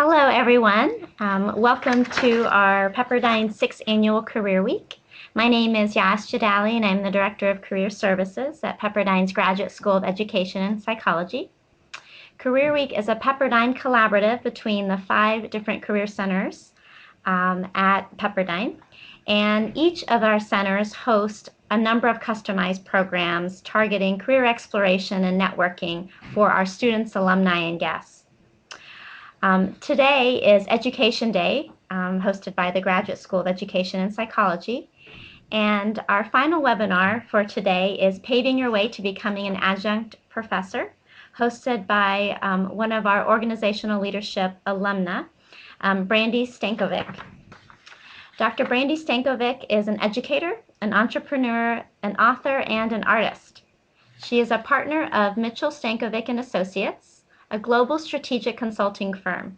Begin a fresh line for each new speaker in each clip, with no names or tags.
Hello, everyone. Welcome to our Pepperdine 6th Annual Career Week. My name is Yas Jadali, and I'm the Director of Career Services at Pepperdine's Graduate School of Education and Psychology. Career Week is a Pepperdine collaborative between the 5 different career centers at Pepperdine, and each of our centers host a number of customized programs targeting career exploration and networking for our students, alumni, and guests. Today is Education Day, hosted by the Graduate School of Education and Psychology. And our final webinar for today is Paving Your Way to Becoming an Adjunct Professor, hosted by one of our organizational leadership alumna, Brandi Stankovic. Dr. Brandi Stankovic is an educator, an entrepreneur, an author, and an artist. She is a partner of Mitchell Stankovic and Associates, a global strategic consulting firm.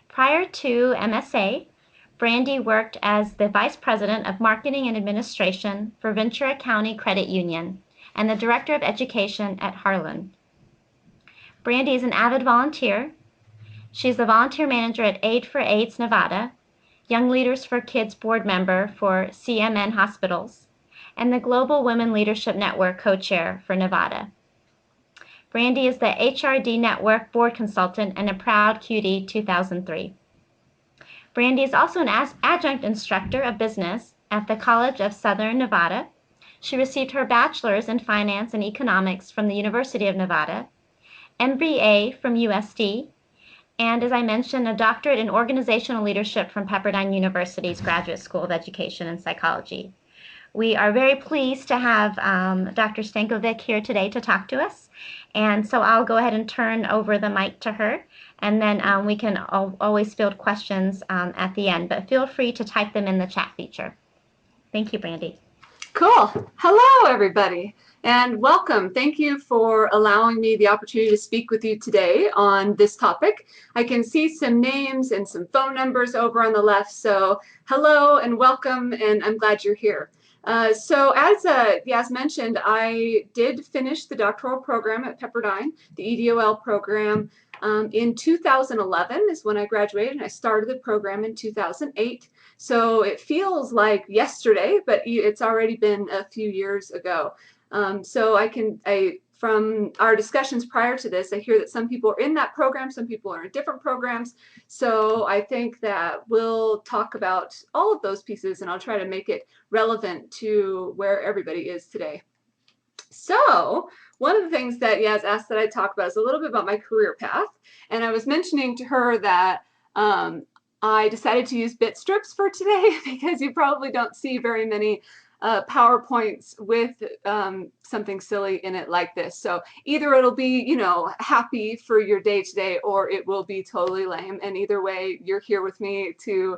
Prior to MSA, Brandi worked as the Vice President of Marketing and Administration for Ventura County Credit Union and the Director of Education at Harlan. Brandi is an avid volunteer. She's the volunteer manager at Aid for AIDS Nevada, Young Leaders for Kids board member for CMN Hospitals, and the Global Women Leadership Network co-chair for Nevada. Brandi is the HRD Network board consultant and a proud QD 2003. Brandi is also an adjunct instructor of business at the College of Southern Nevada. She received her bachelor's in finance and economics from the University of Nevada, MBA from USD, and as I mentioned, a doctorate in organizational leadership from Pepperdine University's Graduate School of Education and Psychology. We are very pleased to have Dr. Stankovic here today to talk to us. And so I'll go ahead and turn over the mic to her, and then we can always field questions at the end, but feel free to type them in the chat feature. Thank you, Brandi.
Cool. Hello, everybody, and welcome. Thank you for allowing me the opportunity to speak with you today on this topic. I can see some names and some phone numbers over on the left, so hello and welcome, and I'm glad you're here. So as Yas mentioned, I did finish the doctoral program at Pepperdine, the EDOL program. In 2011 is when I graduated, and I started the program in 2008. So it feels like yesterday, but it's already been a few years ago. So from our discussions prior to this, I hear that some people are in that program, some people are in different programs. So I think that we'll talk about all of those pieces, and I'll try to make it relevant to where everybody is today. So one of the things that Yas asked that I talk about is a little bit about my career path. And I was mentioning to her that I decided to use bit strips for today because you probably don't see very many PowerPoints with something silly in it like this. So either it'll be, you know, happy for your day today, or it will be totally lame. And either way, you're here with me to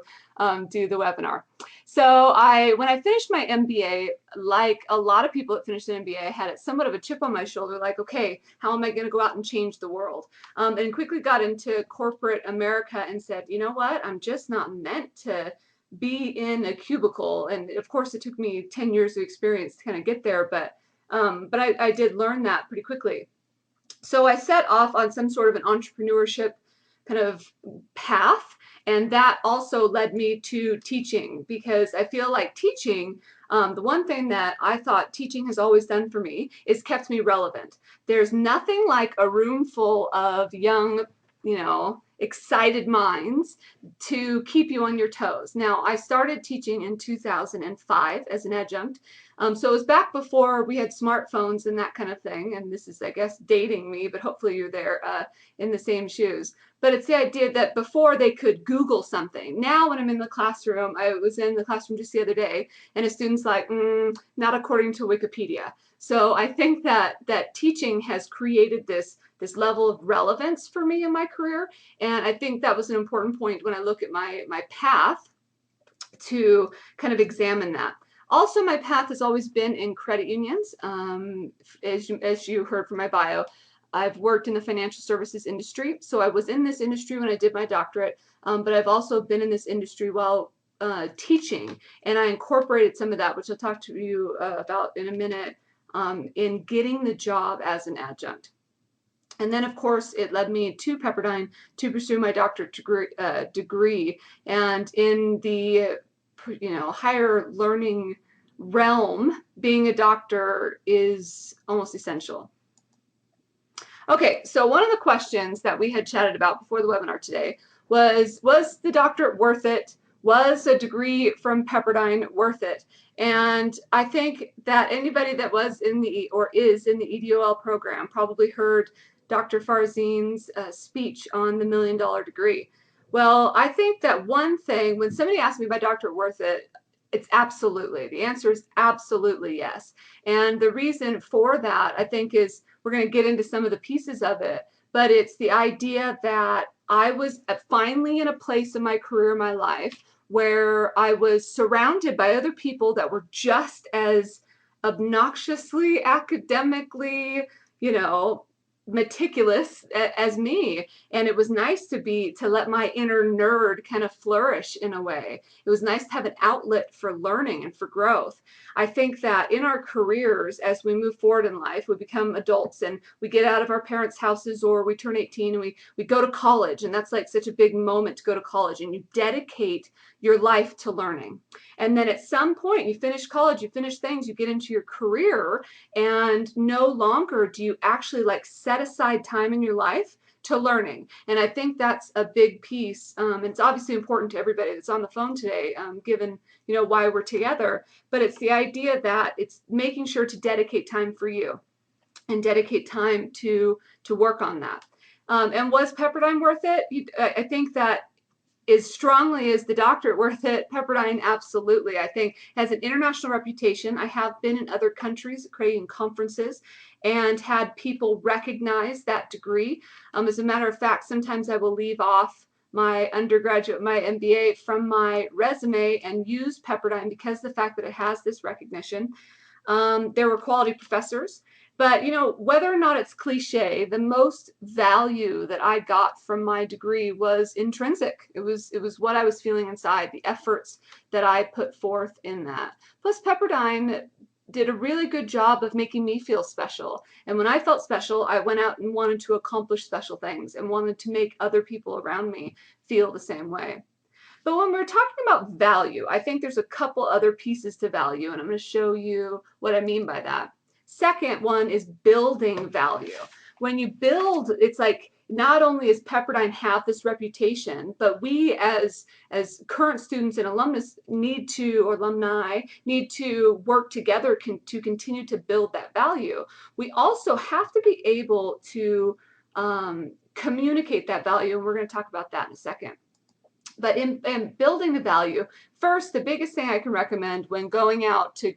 do the webinar. So when I finished my MBA, like a lot of people that finished an MBA, I had somewhat of a chip on my shoulder, like, okay, how am I going to go out and change the world? And quickly got into corporate America and said, you know what, I'm just not meant to be in a cubicle. And of course it took me 10 years of experience to kind of get there, but I did learn that pretty quickly. So I set off on some sort of an entrepreneurship kind of path, and that also led me to teaching, because I feel like teaching, the one thing that I thought teaching has always done for me is kept me relevant. There's nothing like a room full of young, you know, excited minds to keep you on your toes. Now, I started teaching in 2005 as an adjunct. So it was back before we had smartphones and that kind of thing. And this is, I guess, dating me, but hopefully you're there in the same shoes. But it's the idea that before they could Google something. Now when I'm in the classroom, I was in the classroom just the other day, and a student's like, not according to Wikipedia. So I think that teaching has created this level of relevance for me in my career. And I think that was an important point when I look at my path to kind of examine that. Also, my path has always been in credit unions. As you heard from my bio, I've worked in the financial services industry. So I was in this industry when I did my doctorate, but I've also been in this industry while teaching, and I incorporated some of that, which I'll talk to you about in a minute, in getting the job as an adjunct. And then, of course, it led me to Pepperdine to pursue my doctorate degree. And in the higher learning realm, being a doctor is almost essential. Okay, so one of the questions that we had chatted about before the webinar today was the doctorate worth it? Was a degree from Pepperdine worth it? And I think that anybody that was in the or is in the EDOL program probably heard Dr. Farzine's speech on the $1 Million Degree. Well, I think that one thing, when somebody asks me my doctorate worth it, it's absolutely. The answer is absolutely yes. And the reason for that, I think, is we're going to get into some of the pieces of it, but it's the idea that I was finally in a place in my career, my life, where I was surrounded by other people that were just as obnoxiously academically, meticulous as me. And it was nice to let my inner nerd kind of flourish in a way. It was nice to have an outlet for learning and for growth. I think that in our careers, as we move forward in life, we become adults and we get out of our parents' houses, or we turn 18 and we go to college. And that's like such a big moment to go to college, and you dedicate your life to learning. And then at some point you finish college, you finish things, you get into your career, and no longer do you actually set aside time in your life to learning. And I think that's a big piece. It's obviously important to everybody that's on the phone today, given why we're together. But it's the idea that it's making sure to dedicate time for you and dedicate time to work on that. And was Pepperdine worth it? I think that as strongly as the doctorate worth it, Pepperdine absolutely, I think, has an international reputation. I have been in other countries creating conferences and had people recognize that degree. As a matter of fact, sometimes I will leave off my undergraduate, my MBA from my resume and use Pepperdine because of the fact that it has this recognition. There were quality professors. But whether or not it's cliche, the most value that I got from my degree was intrinsic. It was what I was feeling inside, the efforts that I put forth in that. Plus, Pepperdine did a really good job of making me feel special. And when I felt special, I went out and wanted to accomplish special things and wanted to make other people around me feel the same way. But when we're talking about value, I think there's a couple other pieces to value, and I'm going to show you what I mean by that. Second one is building value. When you build, it's like not only does Pepperdine have this reputation, but we as current students and alumni need to work together to continue to build that value. We also have to be able to communicate that value, and we're going to talk about that in a second. But in building the value, first, the biggest thing I can recommend when going out to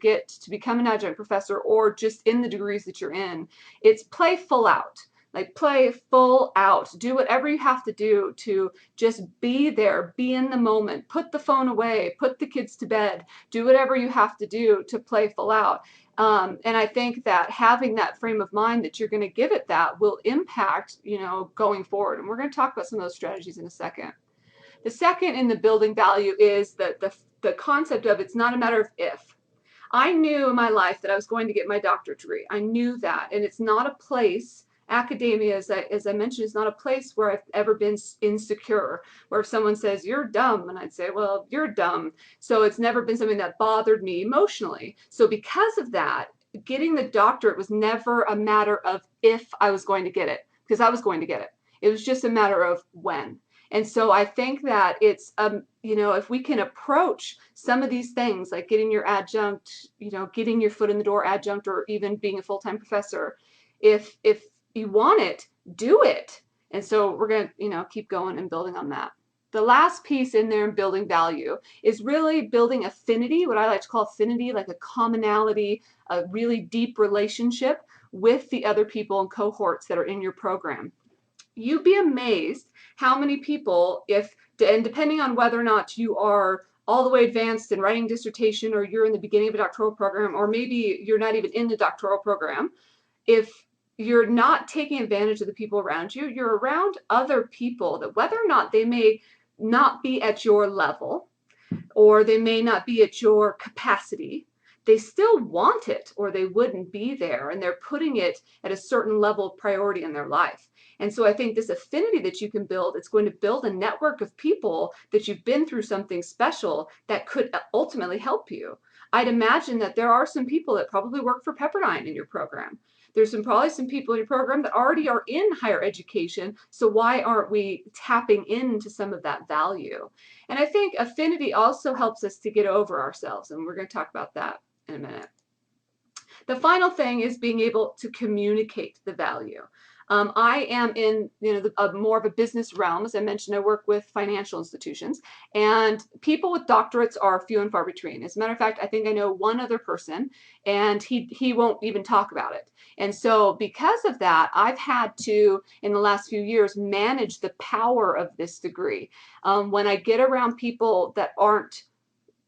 become an adjunct professor, or just in the degrees that you're in, it's play full out. Like, play full out. Do whatever you have to do to just be there, be in the moment, put the phone away, put the kids to bed, do whatever you have to do to play full out. And I think that having that frame of mind that you're going to give it that will impact, going forward. And we're going to talk about some of those strategies in a second. The second in the building value is the concept of it's not a matter of if. I knew in my life that I was going to get my doctorate degree. I knew that. And it's not a place, academia, as I mentioned, is not a place where I've ever been insecure, where if someone says, you're dumb, and I'd say, well, you're dumb. So it's never been something that bothered me emotionally. So because of that, getting the doctorate was never a matter of if I was going to get it, because I was going to get it. It was just a matter of when. And so I think that it's, if we can approach some of these things, like getting your adjunct, getting your foot in the door adjunct, or even being a full-time professor, if you want it, do it. And so we're going to, keep going and building on that. The last piece in there in building value is really building affinity, what I like to call affinity, like a commonality, a really deep relationship with the other people and cohorts that are in your program. You'd be amazed how many people, and depending on whether or not you are all the way advanced in writing dissertation, or you're in the beginning of a doctoral program, or maybe you're not even in the doctoral program, if you're not taking advantage of the people around you, you're around other people that, whether or not they may not be at your level, or they may not be at your capacity, they still want it or they wouldn't be there, and they're putting it at a certain level of priority in their life. And so I think this affinity that you can build, it's going to build a network of people that you've been through something special that could ultimately help you. I'd imagine that there are some people that probably work for Pepperdine in your program. There's probably some people in your program that already are in higher education, so why aren't we tapping into some of that value? And I think affinity also helps us to get over ourselves, and we're going to talk about that in a minute. The final thing is being able to communicate the value. I am in more of a business realm. As I mentioned, I work with financial institutions, and people with doctorates are few and far between. As a matter of fact, I think I know one other person, and he won't even talk about it. And so because of that, I've had to, in the last few years, manage the power of this degree. When I get around people that aren't,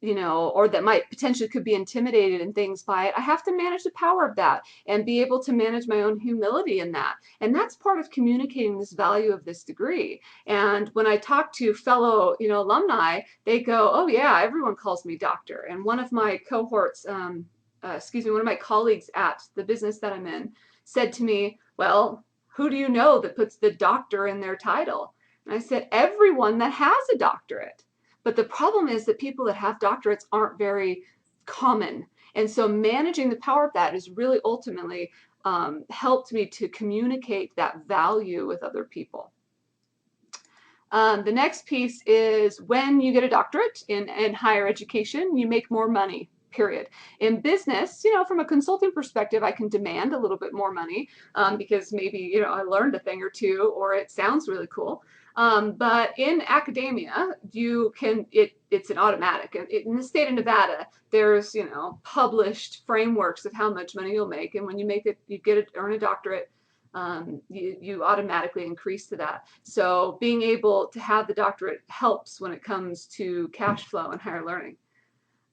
or that might potentially could be intimidated and things by it, I have to manage the power of that and be able to manage my own humility in that. And that's part of communicating this value of this degree. And when I talk to fellow, alumni, they go, oh yeah, everyone calls me doctor. And one of my cohorts, one of my colleagues at the business that I'm in said to me, well, who do you know that puts the doctor in their title? And I said, everyone that has a doctorate. But the problem is that people that have doctorates aren't very common. And so managing the power of that has really ultimately helped me to communicate that value with other people. The next piece is when you get a doctorate in higher education, you make more money. Period. In business, from a consulting perspective, I can demand a little bit more money because maybe, I learned a thing or two, or it sounds really cool. But in academia, it's an automatic. In the state of Nevada, there's, published frameworks of how much money you'll make. And when you earn a doctorate, you automatically increase to that. So being able to have the doctorate helps when it comes to cash flow and higher learning.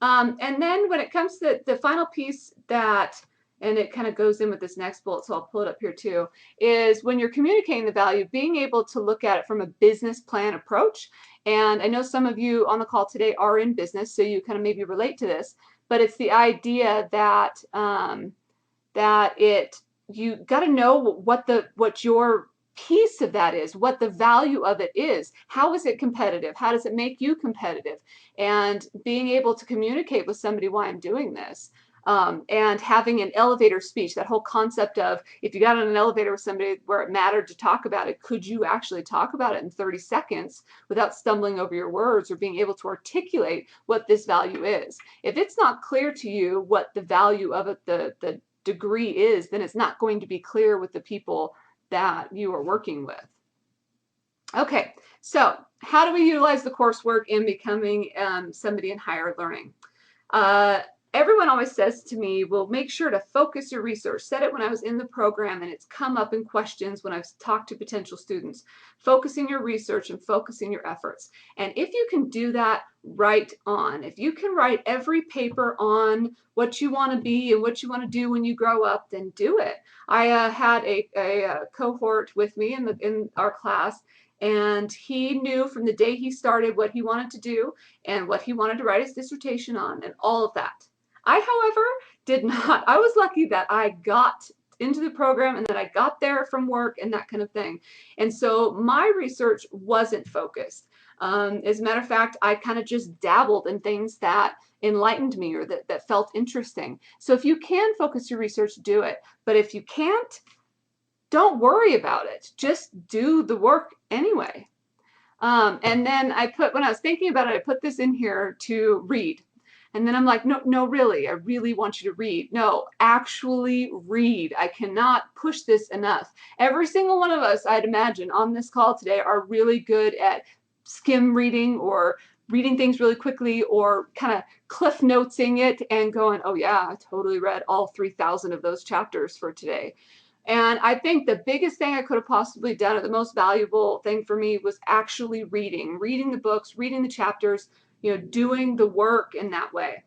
And then when it comes to the final piece and it kind of goes in with this next bullet, so I'll pull it up here too, is when you're communicating the value, being able to look at it from a business plan approach. And I know some of you on the call today are in business, so you kind of maybe relate to this, but it's the idea that you got to know what your piece of that is, what the value of it is. How is it competitive? How does it make you competitive? And being able to communicate with somebody why I'm doing this. And having an elevator speech, that whole concept of if you got on an elevator with somebody where it mattered to talk about it, could you actually talk about it in 30 seconds without stumbling over your words or being able to articulate what this value is? If it's not clear to you what the value of it, the degree is, then it's not going to be clear with the people that you are working with. Okay, so how do we utilize the coursework in becoming somebody in higher learning? Everyone always says to me, well, make sure to focus your research. Said it when I was in the program, and it's come up in questions when I've talked to potential students. Focusing your research and focusing your efforts. And if you can do that, right on. If you can write every paper on what you want to be and what you want to do when you grow up, then do it. I had a cohort with me in our class, and he knew from the day he started what he wanted to do and what he wanted to write his dissertation on and all of that. I, however, did not. I was lucky that I got into the program and that I got there from work and that kind of thing. And so my research wasn't focused. As a matter of fact, I kind of just dabbled in things that enlightened me or that felt interesting. So if you can focus your research, do it. But if you can't, don't worry about it. Just do the work anyway. And then when I was thinking about it, I put this in here to read. And then I'm like, no, really, I really want you to read. No, actually read. I cannot push this enough. Every single one of us, I'd imagine, on this call today are really good at skim reading or reading things really quickly or kind of cliff notesing it and going, oh yeah, I totally read all 3,000 of those chapters for today. And I think the biggest thing I could have possibly done, or the most valuable thing for me, was actually reading the books, reading the chapters, doing the work in that way.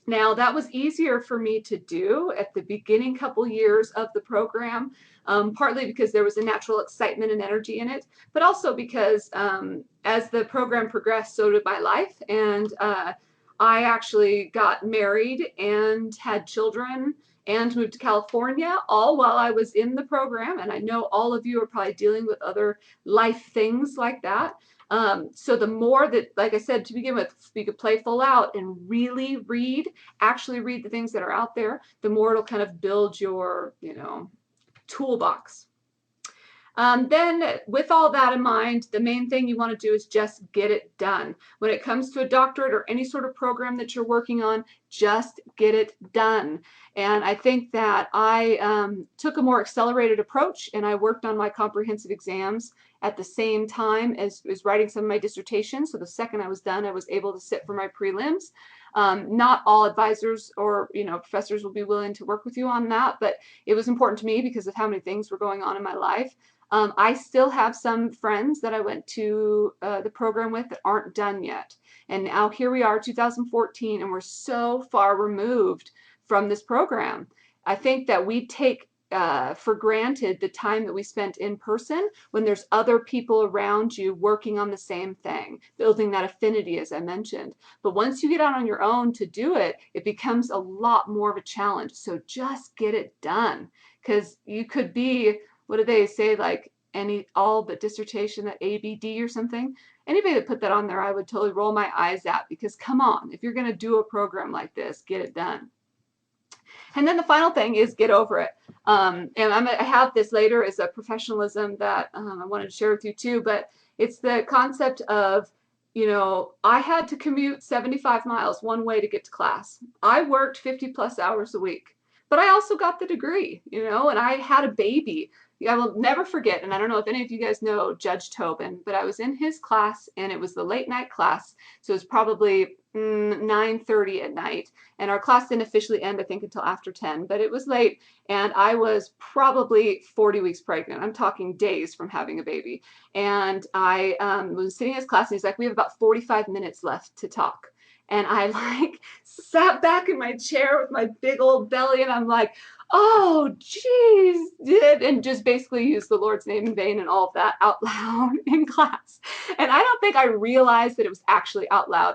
Now, that was easier for me to do at the beginning couple years of the program, partly because there was a natural excitement and energy in it, but also because as the program progressed, so did my life. And I actually got married and had children and moved to California, all while I was in the program. And I know all of you are probably dealing with other life things like that. So the more that, like I said to begin with, you could play full out and really read, actually read the things that are out there, the more it'll kind of build your, toolbox. Then with all that in mind, the main thing you want to do is just get it done. When it comes to a doctorate or any sort of program that you're working on, just get it done. And I think that I took a more accelerated approach, and I worked on my comprehensive exams at the same time as writing some of my dissertation. So the second I was done, I was able to sit for my prelims. Not all advisors or professors will be willing to work with you on that, but it was important to me because of how many things were going on in my life. I still have some friends that I went to the program with that aren't done yet. And now here we are, 2014, and we're so far removed from this program. I think that we take for granted the time that we spent in person when there's other people around you working on the same thing, building that affinity, as I mentioned. But once you get out on your own to do it, it becomes a lot more of a challenge. So just get it done, because you could be, what do they say, like all but dissertation at ABD or something? Anybody that put that on there, I would totally roll my eyes at, because come on, if you're going to do a program like this, get it done. And then the final thing is get over it. And I have this later as a professionalism that I wanted to share with you too, but it's the concept of, I had to commute 75 miles one way to get to class. I worked 50 plus hours a week, but I also got the degree, and I had a baby. I will never forget, and I don't know if any of you guys know Judge Tobin, but I was in his class, and it was the late night class, so it was probably 9:30 at night, and our class didn't officially end, I think, until after 10, but it was late, and I was probably 40 weeks pregnant. I'm talking days from having a baby, and I was sitting in his class, and he's like, we have about 45 minutes left to talk. And I sat back in my chair with my big old belly, and I'm like, oh, geez, and just basically used the Lord's name in vain and all of that out loud in class. And I don't think I realized that it was actually out loud,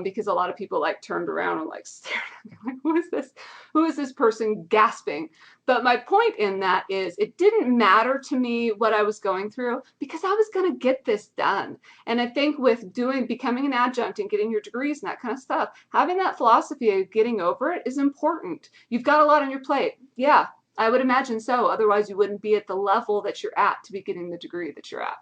because a lot of people turned around and stared at me like, who is this? Who is this person gasping? But my point in that is it didn't matter to me what I was going through, because I was going to get this done. And I think with becoming an adjunct and getting your degrees and that kind of stuff, having that philosophy of getting over it is important. You've got a lot on your plate. Yeah, I would imagine so. Otherwise, you wouldn't be at the level that you're at to be getting the degree that you're at.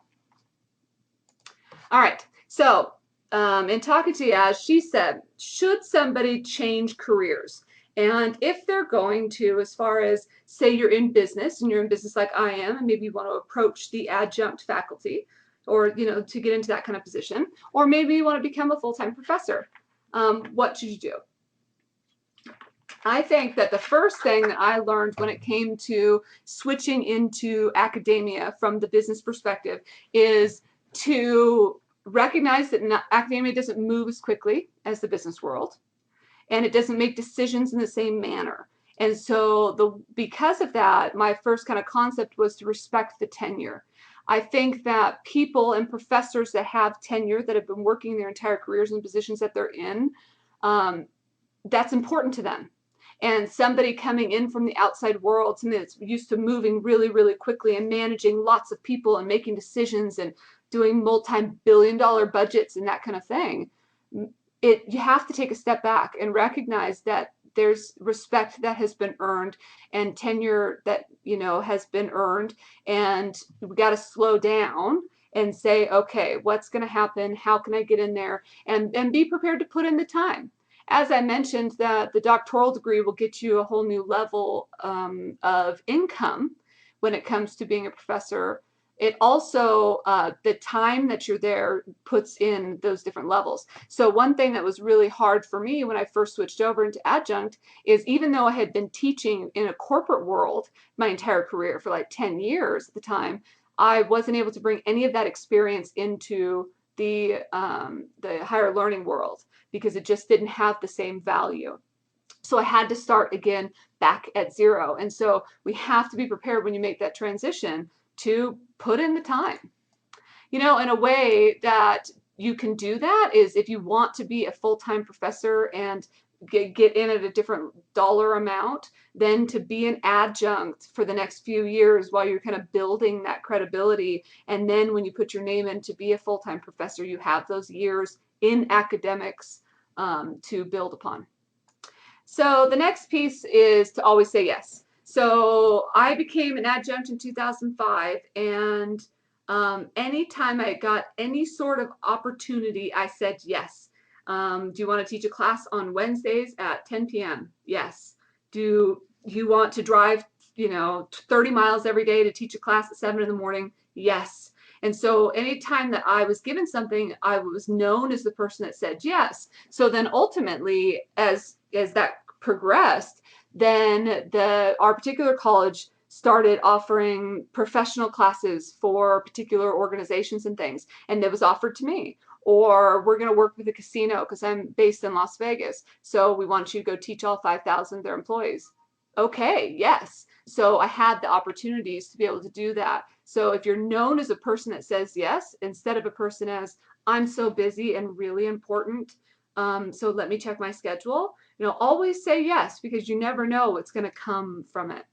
All right. So in talking to Yaz, she said, should somebody change careers? And if they're going to, as far as, say you're in business and you're in business like I am, and maybe you want to approach the adjunct faculty, or to get into that kind of position, or maybe you want to become a full-time professor, what should you do? I think that the first thing that I learned when it came to switching into academia from the business perspective is to recognize that academia doesn't move as quickly as the business world, and it doesn't make decisions in the same manner. And so because of that, my first kind of concept was to respect the tenure. I think that people and professors that have tenure, that have been working their entire careers in the positions that they're in, that's important to them. And somebody coming in from the outside world, somebody that's used to moving really, really quickly and managing lots of people and making decisions and doing multi-billion-dollar budgets and that kind of thing, you have to take a step back and recognize that there's respect that has been earned and tenure that has been earned, and we got to slow down and say, okay, what's going to happen? How can I get in there? And be prepared to put in the time. As I mentioned, that the doctoral degree will get you a whole new level of income when it comes to being a professor. It also, the time that you're there puts in those different levels. So one thing that was really hard for me when I first switched over into adjunct is, even though I had been teaching in a corporate world my entire career for 10 years at the time, I wasn't able to bring any of that experience into the higher learning world, because it just didn't have the same value. So I had to start again back at zero. And so we have to be prepared when you make that transition to put in the time, in a way that you can do that is if you want to be a full-time professor and get in at a different dollar amount, then to be an adjunct for the next few years while you're kind of building that credibility. And then when you put your name in to be a full-time professor, you have those years in academics to build upon. So the next piece is to always say yes. So I became an adjunct in 2005, and anytime I got any sort of opportunity, I said yes. Do you want to teach a class on Wednesdays at 10 p.m.? Yes. Do you want to drive, 30 miles every day to teach a class at 7 in the morning? Yes. And so anytime that I was given something, I was known as the person that said yes. So then ultimately, as that progressed, then our particular college started offering professional classes for particular organizations and things, and it was offered to me. Or we're going to work with a casino because I'm based in Las Vegas, so we want you to go teach all 5,000 of their employees. Okay, yes. So I had the opportunities to be able to do that. So if you're known as a person that says yes, instead of a person as, I'm so busy and really important, so let me check my schedule, always say yes, because you never know what's going to come from it.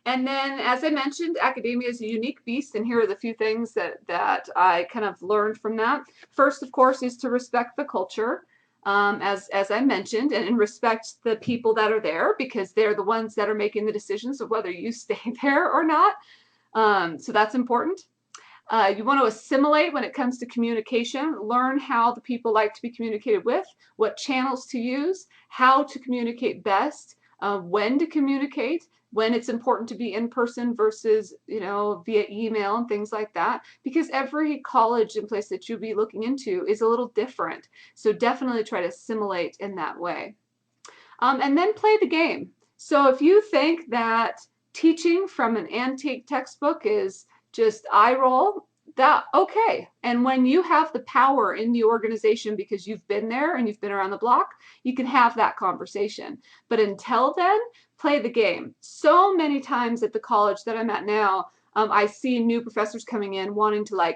And then, as I mentioned, academia is a unique beast, and here are the few things that I kind of learned from that. First, of course, is to respect the culture, as I mentioned, and respect the people that are there, because they're the ones that are making the decisions of whether you stay there or not. So that's important. You want to assimilate when it comes to communication. Learn how the people like to be communicated with, what channels to use, how to communicate best, when to communicate, when it's important to be in person versus, via email and things like that, because every college and place that you'll be looking into is a little different. So definitely try to assimilate in that way. And then play the game. So if you think that teaching from an antique textbook is just eye roll, that okay. And when you have the power in the organization because you've been there and you've been around the block, you can have that conversation. But until then, play the game. So many times at the college that I'm at now, I see new professors coming in wanting to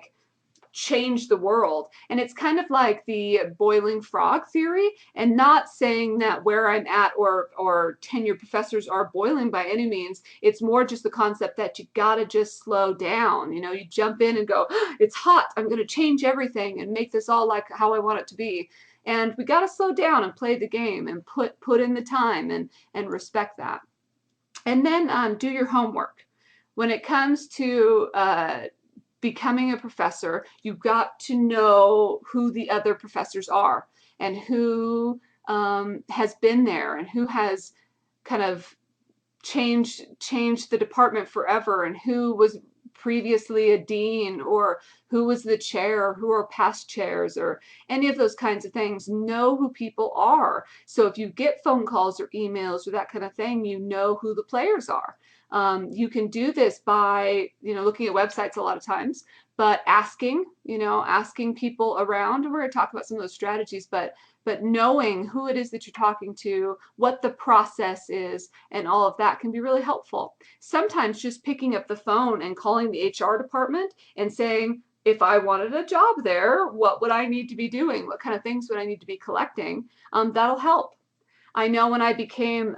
change the world. And it's kind of like the boiling frog theory, and not saying that where I'm at or tenured professors are boiling by any means. It's more just the concept that you gotta just slow down. You jump in and go, it's hot, I'm gonna change everything and make this all like how I want it to be. And we gotta slow down and play the game and put in the time and respect that. And then do your homework. When it comes to becoming a professor, you've got to know who the other professors are and who has been there and who has kind of changed the department forever, and who was previously a dean, or who was the chair, who are past chairs, or any of those kinds of things. Know who people are. So if you get phone calls or emails or that kind of thing, you know who the players are. You can do this by, looking at websites a lot of times, but asking people around. And we're going to talk about some of those strategies, but knowing who it is that you're talking to, what the process is, and all of that can be really helpful. Sometimes just picking up the phone and calling the HR department and saying, if I wanted a job there, what would I need to be doing? What kind of things would I need to be collecting? That'll help. I know when I became,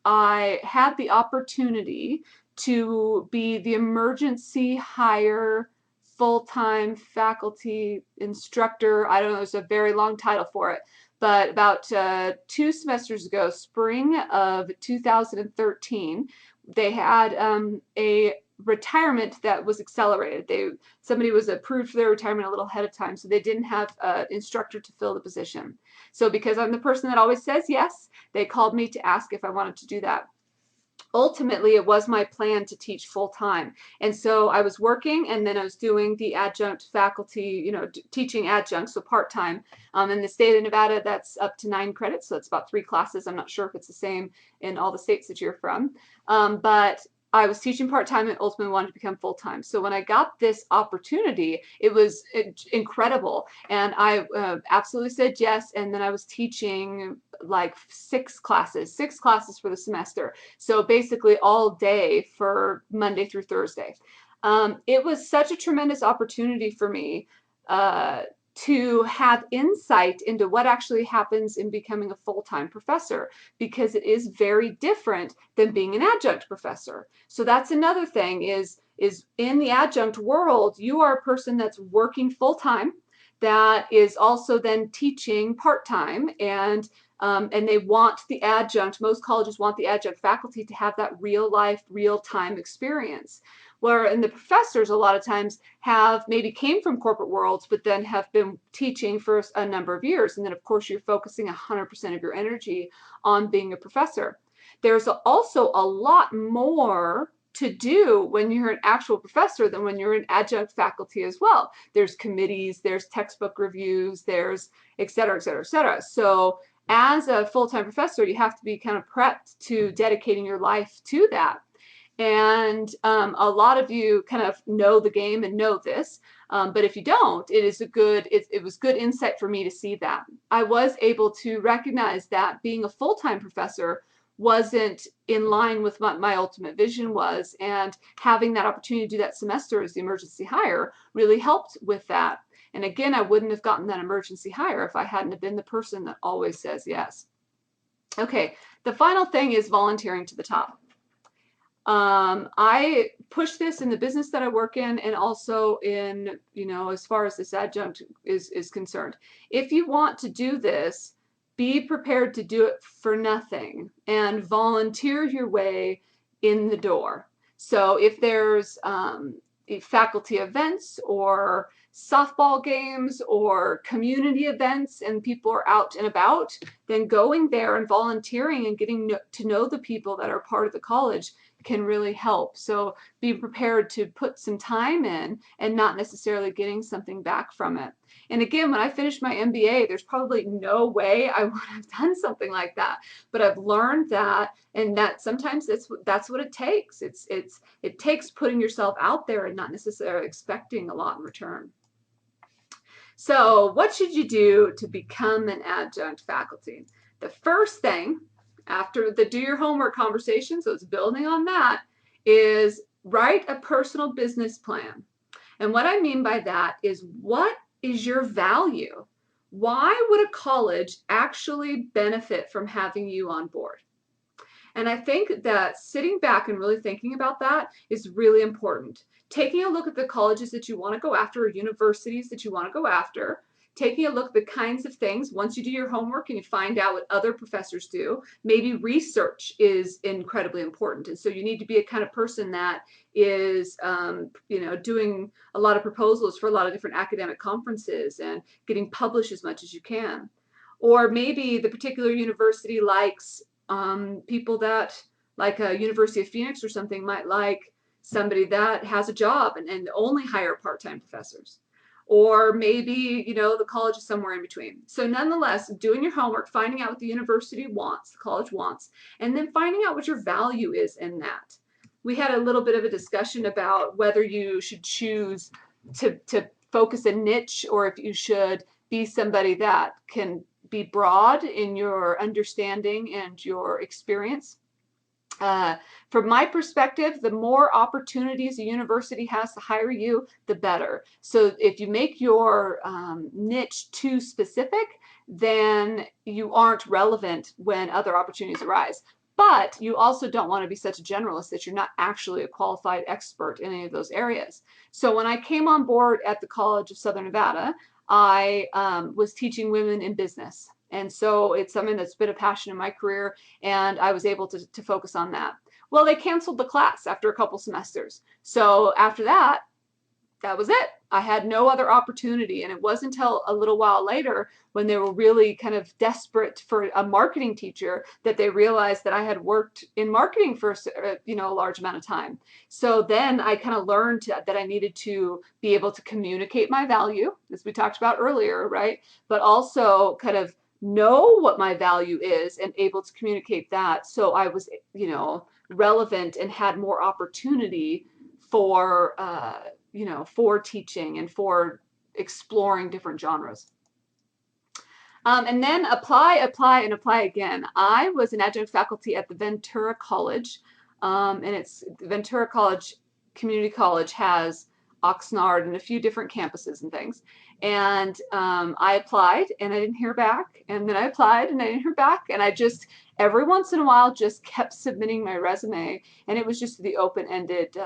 I had the opportunity to be the emergency hire full-time faculty instructor. I don't know, there's a very long title for it, but about 2 semesters ago, spring of 2013, they had a retirement that was accelerated. Somebody was approved for their retirement a little ahead of time, so they didn't have an instructor to fill the position. So because I'm the person that always says yes, they called me to ask if I wanted to do that. Ultimately, it was my plan to teach full-time. And so I was working, and then I was doing the adjunct faculty, teaching adjunct, so part-time. In the state of Nevada, that's up to 9 credits, so it's about 3 classes. I'm not sure if it's the same in all the states that you're from. But I was teaching part-time and ultimately wanted to become full-time. So when I got this opportunity, it was incredible. And I absolutely said yes. And then I was teaching like 6 classes for the semester. So basically all day for Monday through Thursday. It was such a tremendous opportunity for me. to have insight into what actually happens in becoming a full-time professor, because it is very different than being an adjunct professor. So that's another thing is in the adjunct world, you are a person that's working full-time, that is also then teaching part-time, and they want the adjunct, most colleges want the adjunct faculty to have that real life, real time experience. Where in the professors a lot of times have maybe came from corporate worlds, but then have been teaching for a number of years. And then of course you're focusing 100% of your energy on being a professor. There's also a lot more to do when you're an actual professor than when you're an adjunct faculty as well. There's committees, there's textbook reviews, there's et cetera, et cetera, et cetera. So as a full-time professor, you have to be kind of prepped to dedicating your life to that. And a lot of you kind of know the game and know this, but if you don't, it was good insight for me to see that. I was able to recognize that being a full-time professor wasn't in line with what my ultimate vision was, and having that opportunity to do that semester as the emergency hire really helped with that. And again, I wouldn't have gotten that emergency hire if I hadn't have been the person that always says yes. Okay, the final thing is volunteering to the top. I push this in the business that I work in, and also in, as far as this adjunct is concerned. If you want to do this, be prepared to do it for nothing and volunteer your way in the door. So if there's faculty events or softball games or community events and people are out and about, then going there and volunteering and getting to know the people that are part of the college can really help. So be prepared to put some time in and not necessarily getting something back from it. And again, when I finished my MBA, there's probably no way I would have done something like that. But I've learned that, and that sometimes that's what it takes. It takes putting yourself out there and not necessarily expecting a lot in return. So what should you do to become an adjunct faculty? The first thing, after the do your homework conversation, so it's building on that, is write a personal business plan. And what I mean by that is, what is your value? Why would a college actually benefit from having you on board? And I think that sitting back and really thinking about that is really important. Taking a look at the colleges that you want to go after, or universities that you want to go after, taking a look at the kinds of things, once you do your homework and you find out what other professors do, maybe research is incredibly important. And so you need to be a kind of person that is, doing a lot of proposals for a lot of different academic conferences and getting published as much as you can. Or maybe the particular university likes people that, like a University of Phoenix or something, might like somebody that has a job and only hire part-time professors. Or maybe, the college is somewhere in between. So nonetheless, doing your homework, finding out what the university wants, the college wants, and then finding out what your value is in that. We had a little bit of a discussion about whether you should choose to focus a niche, or if you should be somebody that can be broad in your understanding and your experience. From my perspective, the more opportunities a university has to hire you, the better. So if you make your niche too specific, then you aren't relevant when other opportunities arise. But you also don't want to be such a generalist that you're not actually a qualified expert in any of those areas. So when I came on board at the College of Southern Nevada, I was teaching women in business. And so it's something that's been a passion in my career, and I was able to focus on that. Well, they canceled the class after a couple semesters. So after that, that was it. I had no other opportunity. And it wasn't until a little while later, when they were really kind of desperate for a marketing teacher, that they realized that I had worked in marketing for a large amount of time. So then I kind of learned that I needed to be able to communicate my value, as we talked about earlier, right? But also kind of know what my value is and able to communicate that, so I was relevant and had more opportunity for for teaching and for exploring different genres. And then apply again. I was an adjunct faculty at the Ventura College, and it's Ventura College Community College has Oxnard and a few different campuses and things. And I applied and I didn't hear back. And then I applied and I didn't hear back. And I just, every once in a while, just kept submitting my resume. And it was just the open-ended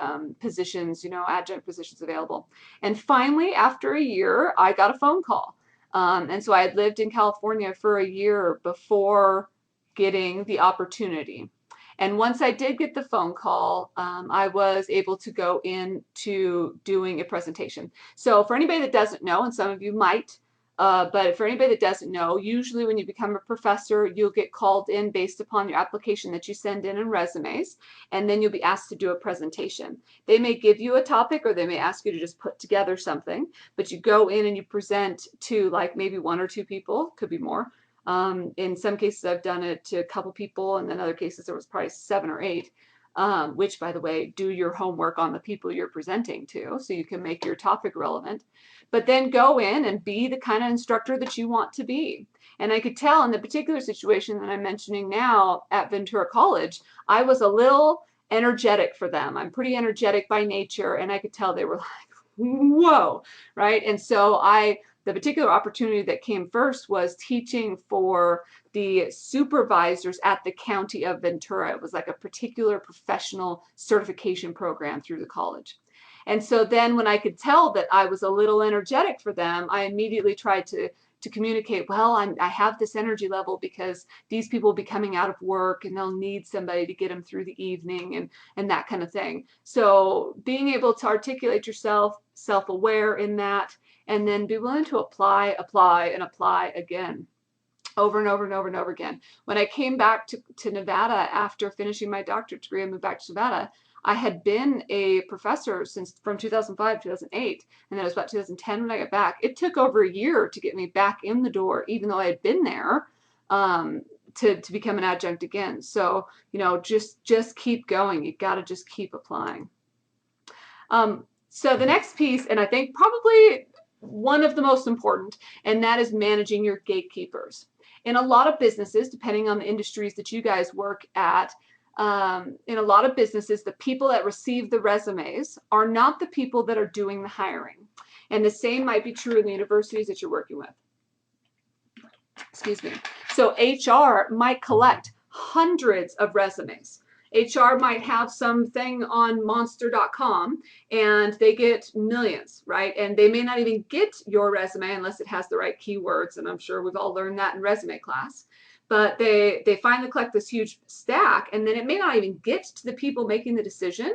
positions, you know, adjunct positions available. And finally, after a year, I got a phone call. And so I had lived in California for a year before getting the opportunity. And once I did get the phone call, I was able to go into doing a presentation. So for anybody that doesn't know, and some of you might, but for anybody that doesn't know, usually when you become a professor, you'll get called in based upon your application that you send in and resumes, and then you'll be asked to do a presentation. They may give you a topic or they may ask you to just put together something, but you go in and you present to like maybe 1 or 2 people, could be more. In some cases, I've done it to a couple people, and then other cases there was probably 7 or 8, which, by the way, do your homework on the people you're presenting to so you can make your topic relevant. But then go in and be the kind of instructor that you want to be. And I could tell in the particular situation that I'm mentioning now at Ventura College, I was a little energetic for them. I'm pretty energetic by nature, and I could tell they were like, whoa, right? And so the particular opportunity that came first was teaching for the supervisors at the county of Ventura. It was like a particular professional certification program through the college. And so then when I could tell that I was a little energetic for them, I immediately tried to communicate, well, I have this energy level because these people will be coming out of work and they'll need somebody to get them through the evening and that kind of thing. So being able to articulate yourself, self-aware in that, and then be willing to apply, and apply again, over and over and over and over again. When I came back to Nevada after finishing my doctorate degree, I moved back to Nevada. I had been a professor from 2005 to 2008, and then it was about 2010 when I got back. It took over a year to get me back in the door, even though I had been there, to become an adjunct again. So, you know, just keep going. You got to just keep applying. So the next piece, and I think probably one of the most important, and that is managing your gatekeepers. In a lot of businesses, depending on the industries that you guys work at, in a lot of businesses, the people that receive the resumes are not the people that are doing the hiring. And the same might be true in the universities that you're working with. Excuse me. So HR might collect hundreds of resumes. HR might have something on monster.com and they get millions, right? And they may not even get your resume unless it has the right keywords. And I'm sure we've all learned that in resume class. But they finally collect this huge stack, and then it may not even get to the people making the decision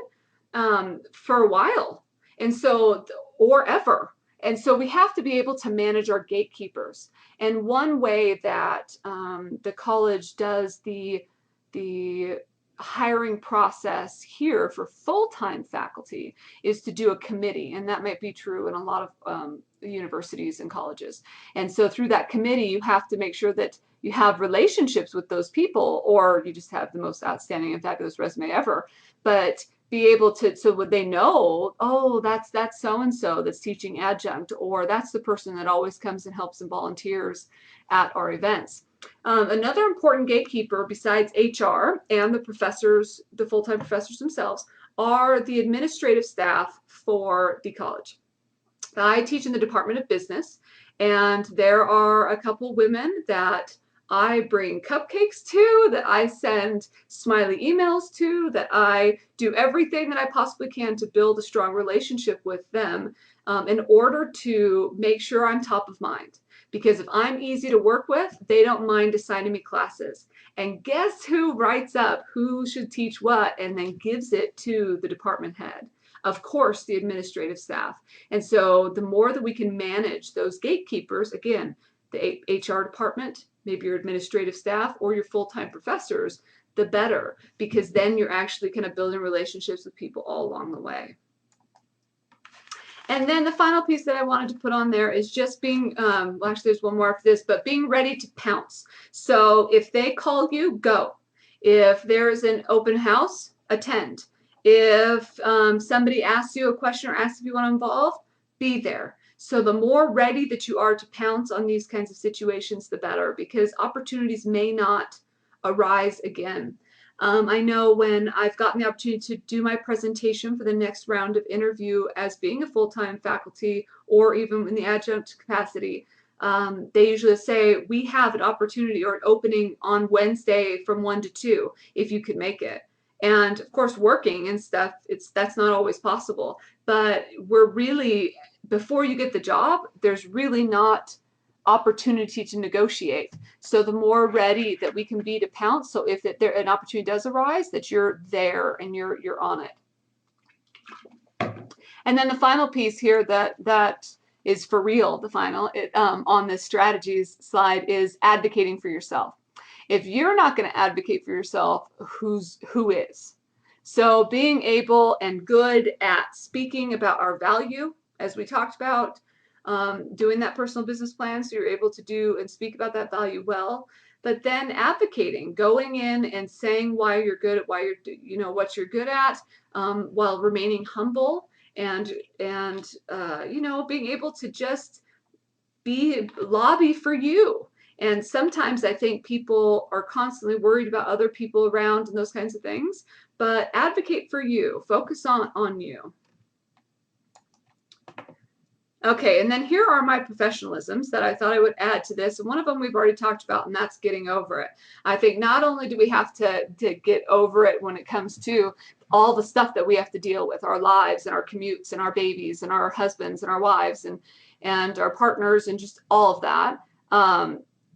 for a while, and so, or ever. And so we have to be able to manage our gatekeepers. And one way that the college does the hiring process here for full-time faculty is to do a committee, and that might be true in a lot of universities and colleges. And so through that committee, you have to make sure that you have relationships with those people, or you just have the most outstanding and fabulous resume ever, but be able to, so would they know, oh, that's so-and-so that's teaching adjunct, or that's the person that always comes and helps and volunteers at our events. Another important gatekeeper besides HR and the professors, the full-time professors themselves, are the administrative staff for the college. I teach in the Department of Business, and there are a couple women that I bring cupcakes to, that I send smiley emails to, that I do everything that I possibly can to build a strong relationship with them in order to make sure I'm top of mind. Because if I'm easy to work with, they don't mind assigning me classes. And guess who writes up who should teach what and then gives it to the department head? Of course, the administrative staff. And so the more that we can manage those gatekeepers, again, the HR department, maybe your administrative staff or your full-time professors, the better, because then you're actually kind of building relationships with people all along the way. And then the final piece that I wanted to put on there is just being, well, actually there's one more after this, but being ready to pounce. So if they call you, go. If there's an open house, attend. If somebody asks you a question or asks if you want to involve, be there. So the more ready that you are to pounce on these kinds of situations, the better, because opportunities may not arise again. I know when I've gotten the opportunity to do my presentation for the next round of interview as being a full-time faculty or even in the adjunct capacity, they usually say, we have an opportunity or an opening on Wednesday from 1 to 2 if you could make it. And of course, working and stuff, that's not always possible. But we're really, before you get the job, there's really not opportunity to negotiate. So the more ready that we can be to pounce, so if an opportunity does arise, that you're there and you're on it. And then the final piece here that is for real, the final on this strategies slide is advocating for yourself. If you're not going to advocate for yourself, who is? So being able and good at speaking about our value, as we talked about, doing that personal business plan so you're able to do and speak about that value well, but then advocating, going in and saying why you're good at, what you're good at, while remaining humble and being able to just lobby for you. And sometimes I think people are constantly worried about other people around and those kinds of things, but advocate for you, focus on you. Okay, and then here are my professionalisms that I thought I would add to this. And one of them we've already talked about, and that's getting over it. I think not only do we have to get over it when it comes to all the stuff that we have to deal with, our lives and our commutes and our babies and our husbands and our wives and our partners and just all of that.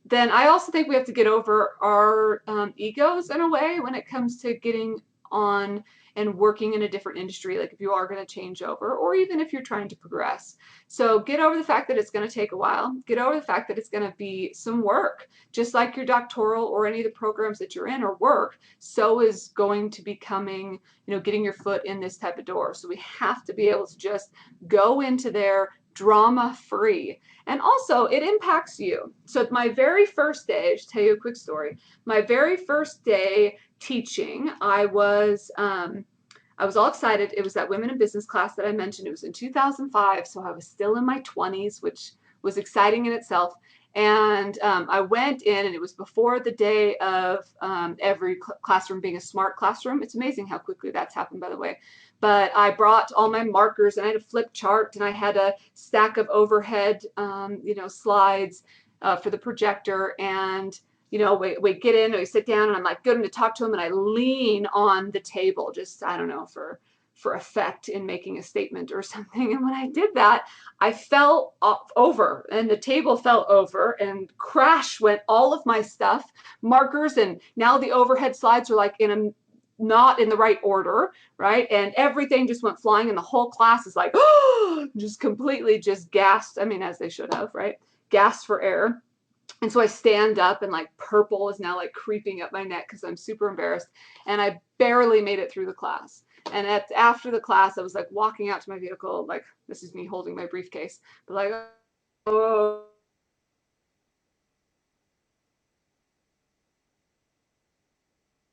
Then I also think we have to get over our egos in a way when it comes to getting on and working in a different industry, like if you are going to change over, or even if you're trying to progress. So get over the fact that it's going to take a while. Get over the fact that it's going to be some work. Just like your doctoral or any of the programs that you're in or work, so is going to be coming, getting your foot in this type of door. So we have to be able to just go into there drama-free. And also, it impacts you. So my very first day, to tell you a quick story, my very first day teaching, I was all excited. It was that women in business class that I mentioned. It was in 2005, so I was still in my 20s, which was exciting in itself. And I went in, and it was before the day of every classroom being a smart classroom. It's amazing how quickly that's happened, by the way. But I brought all my markers, and I had a flip chart, and I had a stack of overhead, slides for the projector. And we get in, we sit down, and I'm like going to talk to him, and I lean on the table, just, I don't know, for effect in making a statement or something. And when I did that, I fell over, and the table fell over, and crash went all of my stuff, markers, and now the overhead slides are like not in the right order, right? And everything just went flying, and the whole class is like, just completely just gasped. I mean, as they should have, right? Gasped for air. And so I stand up, and like purple is now like creeping up my neck because I'm super embarrassed. And I barely made it through the class. And after the class, I was like walking out to my vehicle, like, this is me holding my briefcase, but like, oh,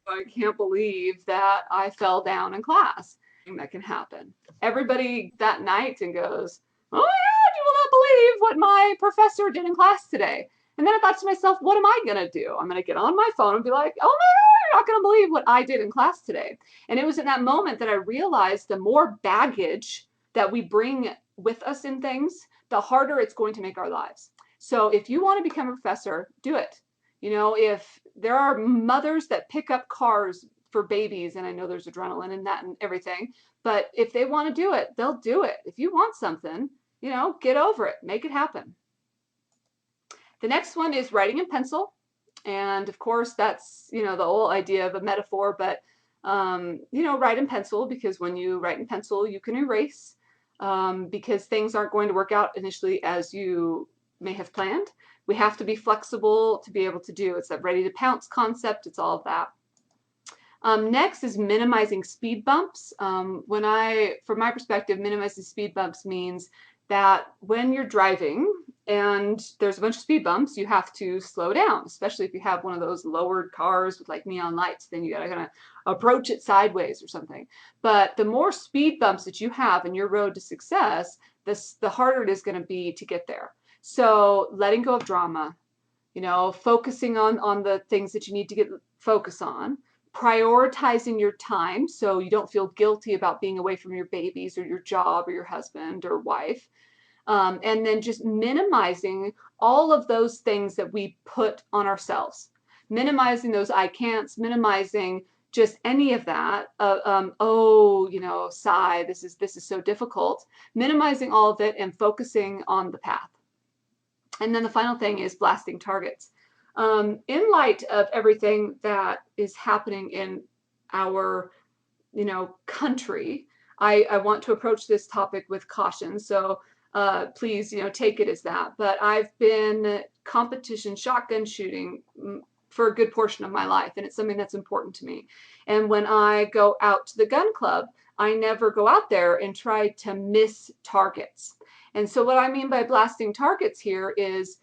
I can't believe that I fell down in class. That can happen. Everybody that night and goes, oh my God, you will not believe what my professor did in class today. And then I thought to myself, what am I going to do? I'm going to get on my phone and be like, oh my God, you're not going to believe what I did in class today. And it was in that moment that I realized the more baggage that we bring with us in things, the harder it's going to make our lives. So if you want to become a professor, do it. If there are mothers that pick up cars for babies, and I know there's adrenaline in that and everything, but if they want to do it, they'll do it. If you want something, get over it, make it happen. The next one is writing in pencil. And of course, that's, the whole idea of a metaphor, but, write in pencil, because when you write in pencil, you can erase, because things aren't going to work out initially as you may have planned. We have to be flexible to be able to do. It's that ready to pounce concept. It's all of that. Next is minimizing speed bumps. From my perspective, minimizing speed bumps means that when you're driving and there's a bunch of speed bumps, you have to slow down, especially if you have one of those lowered cars with like neon lights, then you gotta kind of approach it sideways or something. But the more speed bumps that you have in your road to success, the harder it is going to be to get there. So letting go of drama, focusing on the things that you need to focus on, prioritizing your time so you don't feel guilty about being away from your babies or your job or your husband or wife. And then just minimizing all of those things that we put on ourselves, minimizing those I can'ts, minimizing just any of that. Oh, you know, sigh, this is so difficult. Minimizing all of it and focusing on the path. And then the final thing is blasting targets. In light of everything that is happening in our, country, I want to approach this topic with caution. So please, take it as that. But I've been competition shotgun shooting for a good portion of my life, and it's something that's important to me. And when I go out to the gun club, I never go out there and try to miss targets. And so what I mean by blasting targets here is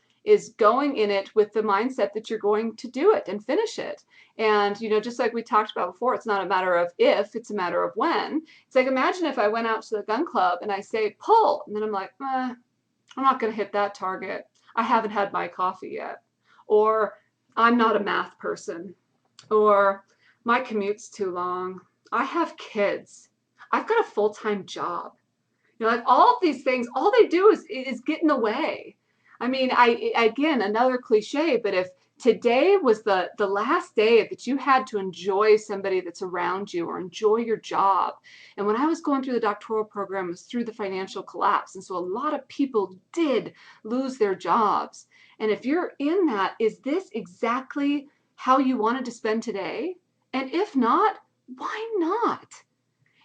going in it with the mindset that you're going to do it and finish it. And, just like we talked about before, it's not a matter of if, it's a matter of when. It's like, imagine if I went out to the gun club and I say, pull, and then I'm like, I'm not going to hit that target. I haven't had my coffee yet. Or I'm not a math person. Or my commute's too long. I have kids. I've got a full-time job. Like all of these things, all they do is get in the way. I mean, again, another cliche, but if today was the last day that you had to enjoy somebody that's around you or enjoy your job, and when I was going through the doctoral program, it was through the financial collapse, and so a lot of people did lose their jobs. And if you're in that, is this exactly how you wanted to spend today? And if not, why not?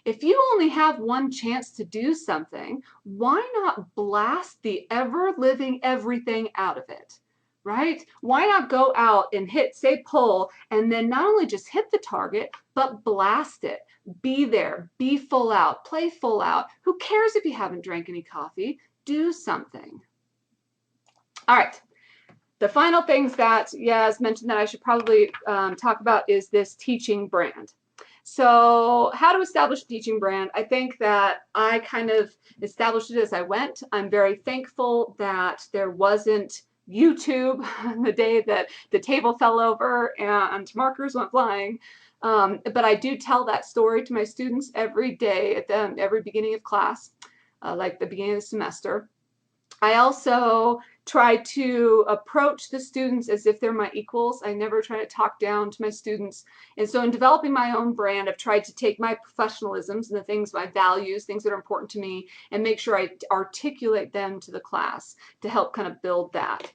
If you only have one chance to do something, why not blast the ever-living everything out of it, right? Why not go out and hit, say pull, and then not only just hit the target, but blast it. Be there, be full out, play full out. Who cares if you haven't drank any coffee? Do something. All right. The final things that Yaz mentioned that I should probably talk about is this teaching brand. So how to establish a teaching brand? I think that I kind of established it as I went. I'm very thankful that there wasn't YouTube the day that the table fell over and markers went flying. But I do tell that story to my students every day at every beginning of class, like the beginning of the semester. I also try to approach the students as if they're my equals. I never try to talk down to my students. And so in developing my own brand, I've tried to take my professionalisms and the things, my values, things that are important to me, and make sure I articulate them to the class to help kind of build that.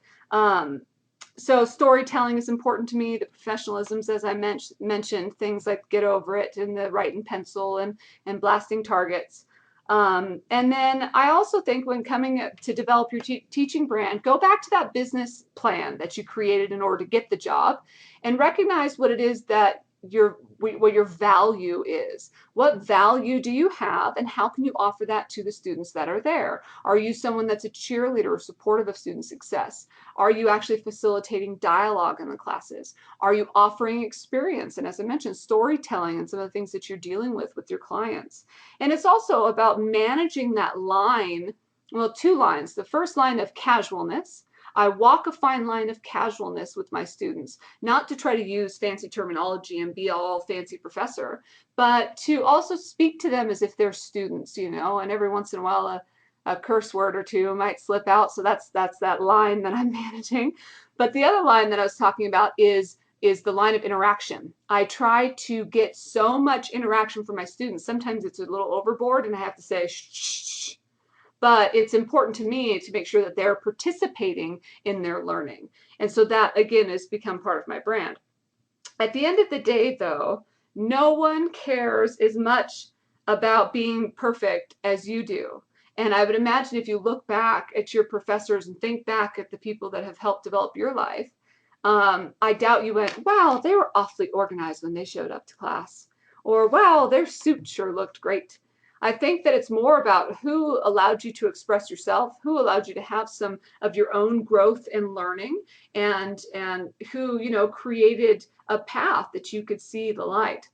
So storytelling is important to me. The professionalisms, as I mentioned, things like get over it and the write in pencil and blasting targets. And then I also think when coming to develop your teaching brand, go back to that business plan that you created in order to get the job and recognize what it is that what your value is. What value do you have and how can you offer that to the students that are there? Are you someone that's a cheerleader or supportive of student success? Are you actually facilitating dialogue in the classes? Are you offering experience? And as I mentioned, storytelling and some of the things that you're dealing with your clients. And it's also about managing that line, well, two lines. The first line of casualness. I walk a fine line of casualness with my students, not to try to use fancy terminology and be all fancy professor, but to also speak to them as if they're students, and every once in a while a curse word or two might slip out. So that's that line that I'm managing. But the other line that I was talking about is the line of interaction. I try to get so much interaction from my students. Sometimes it's a little overboard and I have to say, shh, shh, shh. But it's important to me to make sure that they're participating in their learning. And so that, again, has become part of my brand. At the end of the day, though, no one cares as much about being perfect as you do. And I would imagine if you look back at your professors and think back at the people that have helped develop your life, I doubt you went, wow, they were awfully organized when they showed up to class. Or, wow, their suit sure looked great. I think that it's more about who allowed you to express yourself, who allowed you to have some of your own growth and learning, and who, created a path that you could see the light.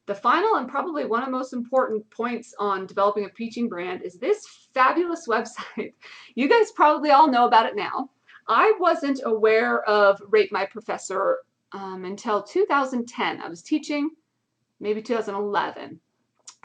The final and probably one of the most important points on developing a teaching brand is this fabulous website. You guys probably all know about it now. I wasn't aware of Rate My Professor until 2010. I was teaching. maybe 2011.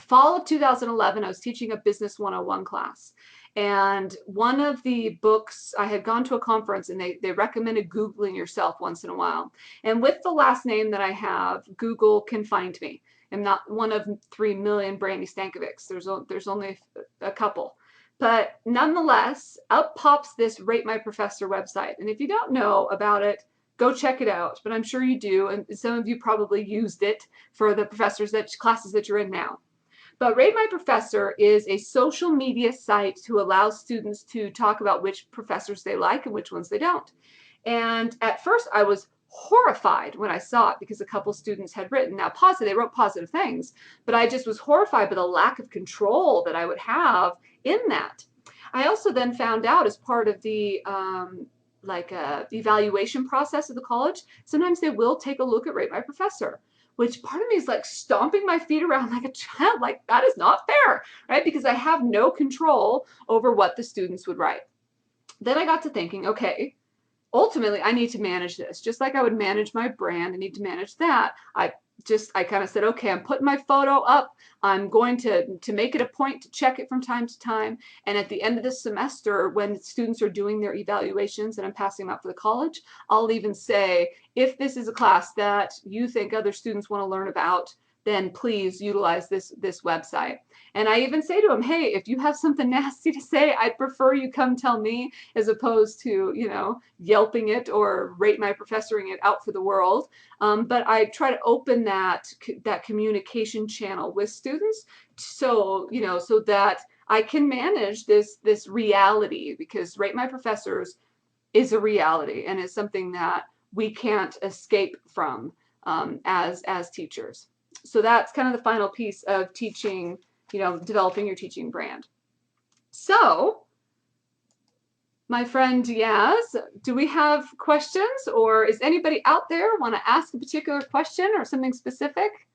Fall of 2011, I was teaching a Business 101 class. And one of the books, I had gone to a conference and they recommended Googling yourself once in a while. And with the last name that I have, Google can find me. I'm not one of 3 million Brandi Stankovics. There's only a couple. But nonetheless, up pops this Rate My Professor website. And if you don't know about it, go check it out. But I'm sure you do. And some of you probably used it for the classes that you're in now. But Rate My Professor is a social media site to allow students to talk about which professors they like and which ones they don't. And at first I was horrified when I saw it because a couple students had written, now they wrote positive things, but I just was horrified by the lack of control that I would have in that. I also then found out as part of the evaluation process of the college, sometimes they will take a look at Rate My Professor, which part of me is like stomping my feet around like a child, like that is not fair, right? Because I have no control over what the students would write. Then I got to thinking, okay, ultimately I need to manage this. Just like I would manage my brand, I need to manage that. I kind of said, okay, I'm putting my photo up. I'm going to make it a point to check it from time to time. And at the end of the semester, when students are doing their evaluations and I'm passing them out for the college, I'll even say, if this is a class that you think other students want to learn about, then please utilize this website. And I even say to them, hey, if you have something nasty to say, I'd prefer you come tell me as opposed to, yelping it or Rate My Professoring it out for the world. But I try to open that communication channel with students so that I can manage this reality, because Rate My Professors is a reality and is something that we can't escape from as teachers. So that's kind of the final piece of teaching, developing your teaching brand. So, my friend Yaz, do we have questions, or is anybody out there want to ask a particular question or something specific?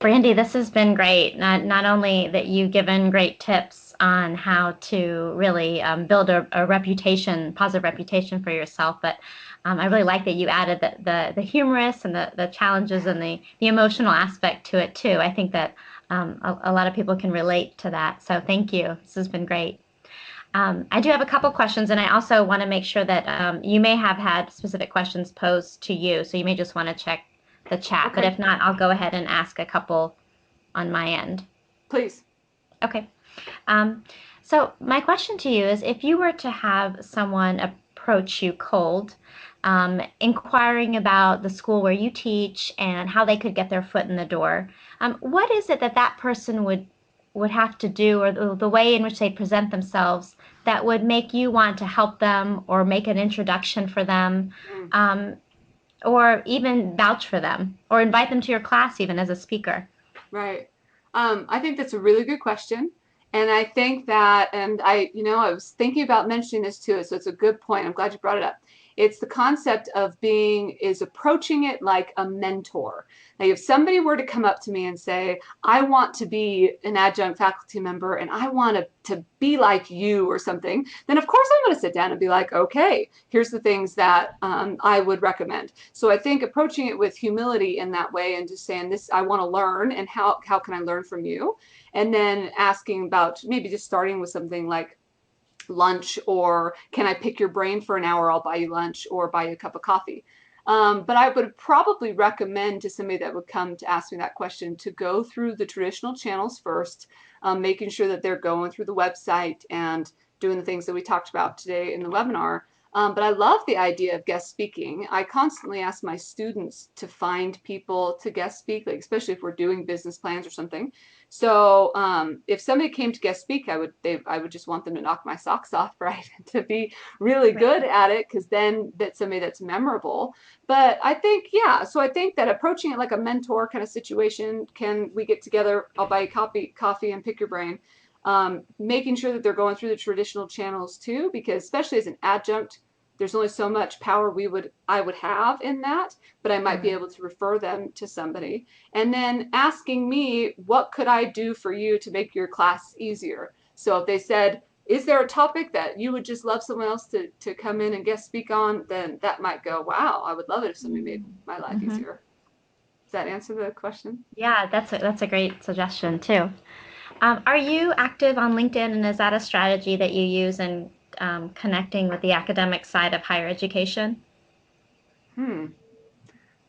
Brandi, this has been great. Not only that you've given great tips on how to really build a positive reputation for yourself, but I really like that you added the humorous and the challenges and the emotional aspect to it too. I think that a lot of people can relate to that. So thank you. This has been great. I do have a couple questions, and I also want to make sure that you may have had specific questions posed to you, so you may just want to check the chat.
Okay.
But if not, I'll go ahead and ask a couple on my end.
Please.
Okay. So my question to you is, if you were to have someone approach you cold, inquiring about the school where you teach and how they could get their foot in the door, what is it that person would have to do, or the way in which they present themselves, that would make you want to help them or make an introduction for them, or even vouch for them or invite them to your class even as a speaker?
Right. I think that's a really good question. And I think that, and I was thinking about mentioning this too, so it's a good point. I'm glad you brought it up. It's the concept of approaching it like a mentor. Now, if somebody were to come up to me and say, I want to be an adjunct faculty member and I want to be like you or something, then of course I'm going to sit down and be like, okay, here's the things that I would recommend. So I think approaching it with humility in that way and just saying, this, I want to learn, and how can I learn from you? And then asking about maybe just starting with something like lunch, or can I pick your brain for an hour? I'll buy you lunch or buy you a cup of coffee. But I would probably recommend to somebody that would come to ask me that question to go through the traditional channels first, making sure that they're going through the website and doing the things that we talked about today in the webinar. But I love the idea of guest speaking. I constantly ask my students to find people to guest speak, like especially if we're doing business plans or something. So if somebody came to guest speak, I would just want them to knock my socks off, right? To be really good at it, because then that's somebody that's memorable. But I think, yeah, so I think that approaching it like a mentor kind of situation, we get together, I'll buy you coffee and pick your brain. Making sure that they're going through the traditional channels too, because especially as an adjunct, there's only so much power I would have in that, but I might be able to refer them to somebody. And then asking me, what could I do for you to make your class easier? So if they said, is there a topic that you would just love someone else to come in and guest speak on, then that might go, wow, I would love it if somebody made my life easier. that answer the question?
Yeah, that's a great suggestion too. Are you active on LinkedIn, and is that a strategy that you use in connecting with the academic side of higher education?
Hmm.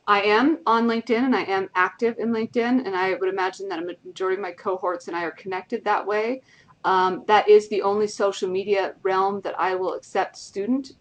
I am on LinkedIn and I am active in LinkedIn, and I would imagine that a majority of my cohorts and I are connected that way. That is the only social media realm that I will accept student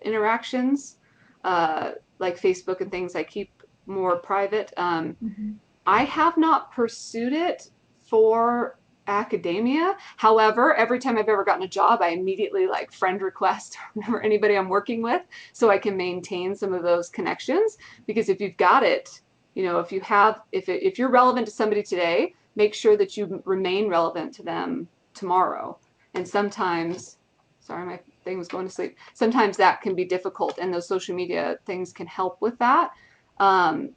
interactions, uh, like Facebook and things I keep more private.
Mhm.
I have not pursued it for academia. However, every time I've ever gotten a job, I immediately like friend request for anybody I'm working with so I can maintain some of those connections. Because if you've got it, if you have, if you're relevant to somebody today, make sure that you remain relevant to them tomorrow. And sometimes, sorry, my thing was going to sleep. Sometimes that can be difficult, and those social media things can help with that. Um,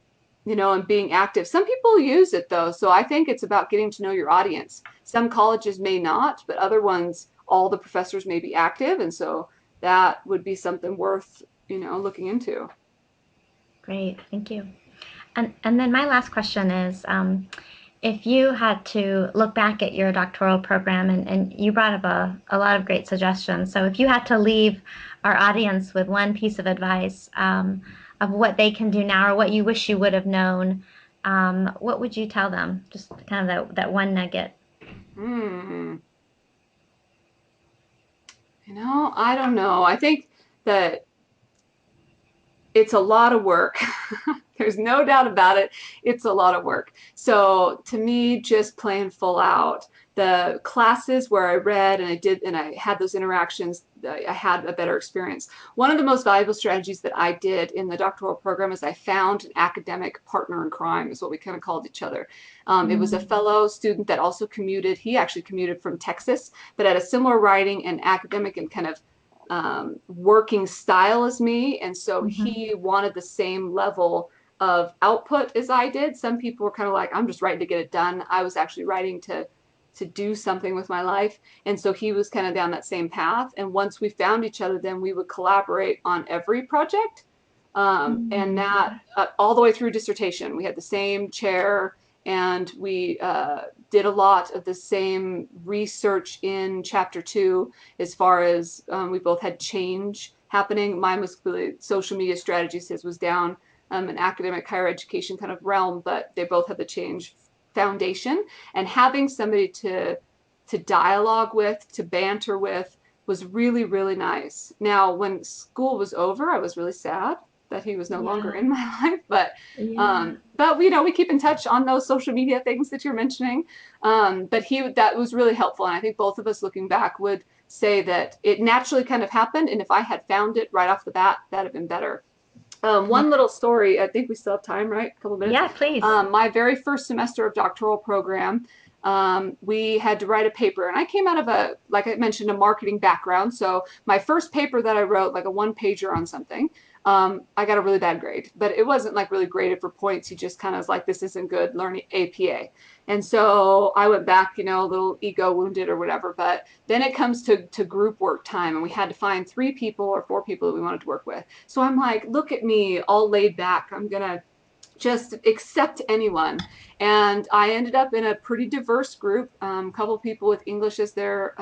and being active. Some people use it though, so I think it's about getting to know your audience. Some colleges may not, but other ones, all the professors may be active, and so that would be something worth, looking into.
Great, thank you. And then my last question is, if you had to look back at your doctoral program, and you brought up a lot of great suggestions. So if you had to leave our audience with one piece of advice of what they can do now or what you wish you would have known, what would you tell them? Just kind of that one nugget.
Hmm. I don't know. I think that it's a lot of work. There's no doubt about it. It's a lot of work. So to me, just playing full out. The classes where I read and I did and I had those interactions, I had a better experience. One of the most valuable strategies that I did in the doctoral program is I found an academic partner in crime, is what we kind of called each other. It was a
Mm,
fellow student that also commuted. He actually commuted from Texas, but had a similar writing and academic and kind of working style as me. And so
mhm,
he wanted the same level of output as I did. Some people were kind of like, I'm just writing to get it done. I was actually writing to do something with my life. And so he was kind of down that same path. And once we found each other, then we would collaborate on every project. And
mm,
that all the way through dissertation, we had the same chair, and we did a lot of the same research in chapter 2 as far as we both had change happening. Mine was really social media strategies, his was down an academic higher education kind of realm, but they both had the change foundation. And having somebody to dialogue with, to banter with, was really, really nice. Now, when school was over, I was really sad that he was no longer
yeah,
in my life, but
yeah.
we keep in touch on those social media things that you're mentioning. But that was really helpful, and I think both of us looking back would say that it naturally kind of happened, and if I had found it right off the bat, that'd have been better.
Yeah,
One little story, I think we still have time, right? A couple minutes.
yeah, please.
My very first semester of doctoral program, we had to write a paper, and I came out of like I mentioned, a marketing background. So my first paper that I wrote, like a one pager on something, I got a really bad grade, but it wasn't like really graded for points. He just kind of was like, this isn't good, learn APA. And so I went back, a little ego wounded or whatever. But then it comes to group work time, and we had to find 3 people or 4 people that we wanted to work with. So I'm like, look at me, all laid back. I'm going to just accept anyone. And I ended up in a pretty diverse group. A couple of people with English as their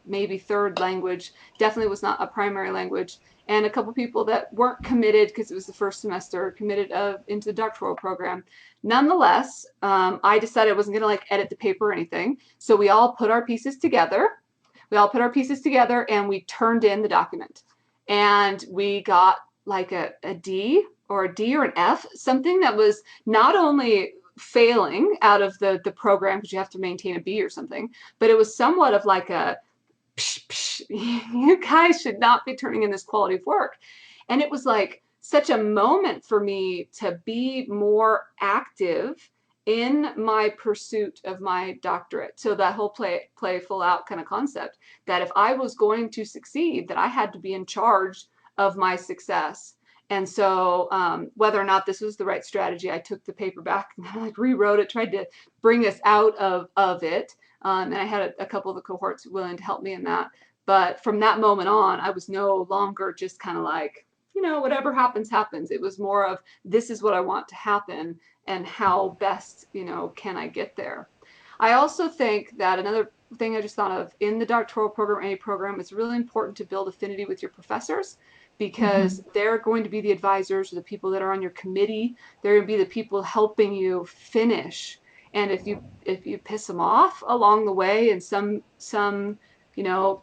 maybe third language, definitely was not a primary language, and a couple of people that weren't committed because it was the first semester, committed into the doctoral program. Nonetheless, I decided I wasn't going to like edit the paper or anything. So we all put our pieces together. And we turned in the document. And we got like a D or a D or an F, something that was not only failing out of the program because you have to maintain a B or something, but it was somewhat of like a psh, psh, you guys should not be turning in this quality of work. And it was like such a moment for me to be more active in my pursuit of my doctorate. So that whole play full out kind of concept, that if I was going to succeed, that I had to be in charge of my success. And so whether or not this was the right strategy, I took the paper back and like rewrote it, tried to bring us out of it. And I had a couple of the cohorts willing to help me in that. But from that moment on, I was no longer just kind of like, whatever happens, happens. It was more of, this is what I want to happen. and how best, can I get there? I also think that another thing I just thought of in the doctoral program, any program, it's really important to build affinity with your professors because they're going to be the advisors or the people that are on your committee. They're going to be the people helping you finish. And if you piss them off along the way, and some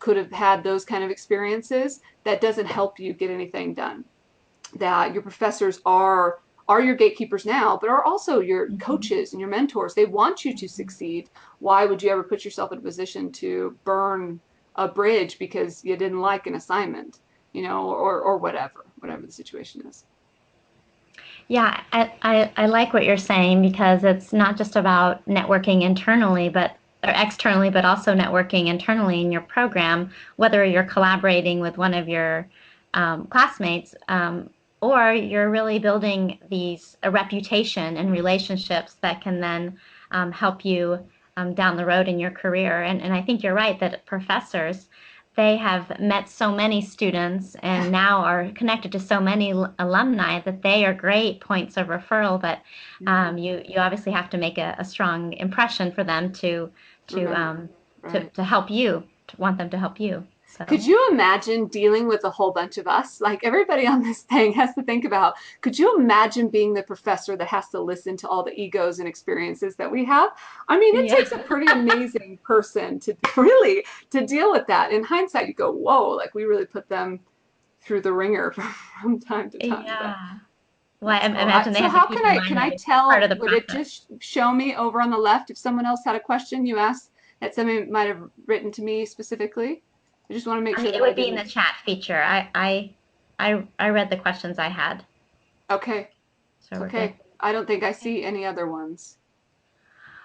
could have had those kind of experiences, that doesn't help you get anything done. That your professors are your gatekeepers now, but are also your coaches and your mentors. They want you to succeed. Why would you ever put yourself in a position to burn a bridge because you didn't like an assignment, or whatever the situation is.
Yeah, I like what you're saying because it's not just about networking internally, or externally, but also networking internally in your program, whether you're collaborating with one of your classmates, or you're really building a reputation and relationships that can then help you down the road in your career. And I think you're right that professors, they have met so many students and now are connected to so many alumni that they are great points of referral. But you obviously have to make a strong impression for them to
Remember,
um,
right.
to help you, to want them to help you.
Could
So
you imagine dealing with a whole bunch of us? Like everybody on this thing has to think about, could you imagine being the professor that has to listen to all the egos and experiences that we have? I mean, it
yeah,
takes a pretty amazing person to really to deal with that. In hindsight, you go, whoa, like we really put them through the ringer from time to time. But
yeah. Well, I
that's cool.
imagine they
So
have to
how
keep in
can
mind that
I
it's part of
tell,
the
would it
process.
just show me over on the left if someone else had a question you asked that somebody might have written to me specifically? I just want to make sure
It
that I
would be in the
didn't.
chat feature. I read the questions I had,
Okay,
so we're good.
okay. I don't think I see any other ones.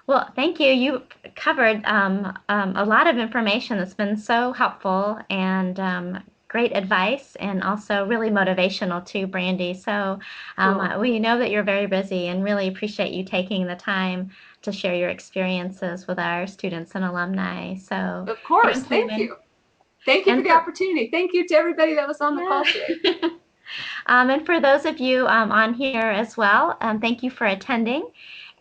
Well, thank you. You covered a lot of information that's been so helpful and great advice, and also really motivational too, Brandi. So
Cool.
we know that you're very busy and really appreciate you taking the time to share your experiences with our students and alumni. So
Of course.
thank you.
Thank you. Thank you for
And
the
for
opportunity. Thank you to everybody that was on the
yeah.
call today.
And for those of you on here as well, thank you for attending.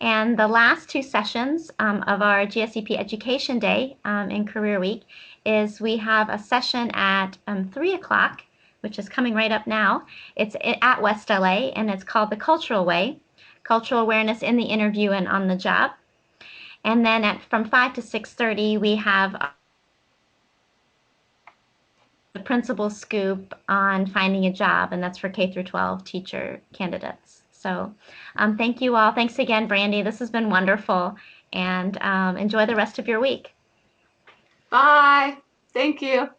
And the last two sessions of our GSEP Education Day in Career Week is we have a session at 3 o'clock, which is coming right up now. It's at West LA, and it's called The Cultural Way, Cultural Awareness in the Interview and on the Job. And then from 5 to 6:30, we have the principal scoop on finding a job, and that's for K through 12 teacher candidates. So thank you all. Thanks again, Brandi. This has been wonderful, and enjoy the rest of your week.
Bye. Thank you.